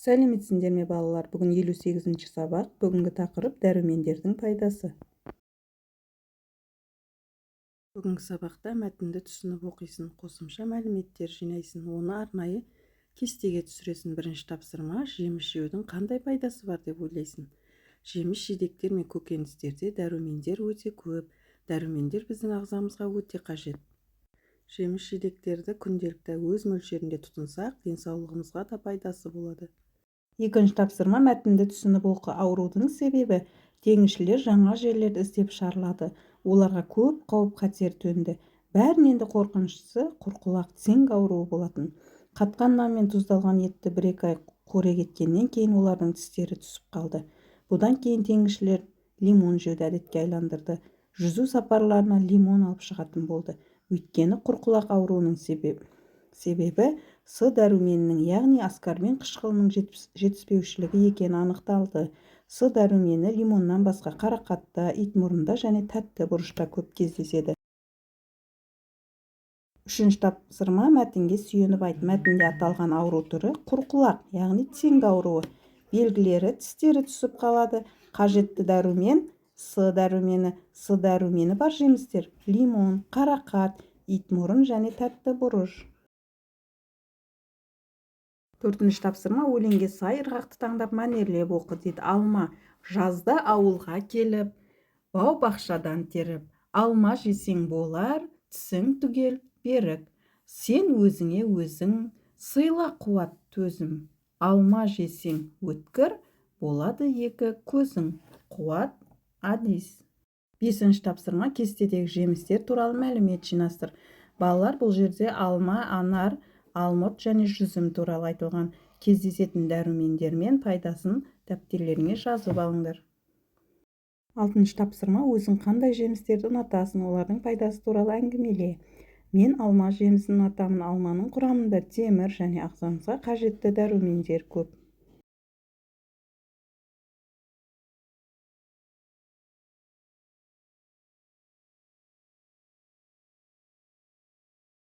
Сәлеметсіңдер ме балалар? Бүгін 58-ші сабақ. Бүгінгі тақырып дәрумендердің пайдасы. Бүгінгі сабақта мәтінді түсініп оқисың, қосымша мәліметтер жинайсың, оны арнайы кестеге түсіресің. Бірінші тапсырма: жеміс жеудің қандай пайдасы бар деп ойлайсың. Жеміс жидектер мен көкөністерде дәрумендер өте көп. Дәрумендер біздің ағзамызға өте қажет. Жеміс жидектерді күнделікті өз мөлшерінде тұтынсақ, денсаулығымызға да пайдасы болады. Екінші тапсырма: мәтінді түсініп оқы. Аурудың себебі: теңізшілер жаңа жерлерді іздеп шарылады. Оларға көп қауіп-қатер төнді. Бәрінен де қорқыныштысы құрқұлақ цинк ауруы болатын. Қатқан нан мен тұздалған етті 1-2 ай қорек еткеннен кейін олардың тістері түсіп қалды. Бұдан кейін теңізшілер лимон жеуді әдетке айландырды. Жүзу сапарларына лимон алып шығатын болды. Өйткені құрқұлақ ауруының себебі С дәруменінің, яғни аскорбин қышқылының жетіспеушілігі екені анықталды. С дәрумені лимоннан басқа қарақатта, итмұрында және тәтті бұрышта көп кездеседі. Үшінші тапсырма: мәтінге сүйеніп айт. Мәтінде аталған ауру түрі құрқұлақ, яғни цинк ауруы. Белгілері: тістері түсіп қалады. Қажетті дәрумен: С дәрумені. С дәрумені бар жемістер: лимон, қарақат, итмұрын және тәтті бұрыш. Төртінші тапсырма: өлеңге сай ырғақты таңдап мәнерлеп оқы дейді. Алма: жазда ауылға келіп, бау-бақшадан теріп, алма жесең болар, тісің түгел берік. Сен өзіңе өзің сыйла қуат төзім. Алма жесең өткір, болады екі көзің. Қуат Адис. Бесінші тапсырма: кестедегі жемістер туралы мәлімет жинастыр. Балалар, бұл жерде алма, анар, алмұрт және жүзім туралы айтылған. Кездесетін дәрумендер мен пайдасын дәптерлеріңе жазып алыңдар. Алтыншы тапсырма: өзің қандай жемістерді ұнатасың, олардың пайдасы туралы әңгімеле. Мен алма жемісін ұнатамын. Алманың құрамында темір және ағзамызға қажетті дәрумендер көп.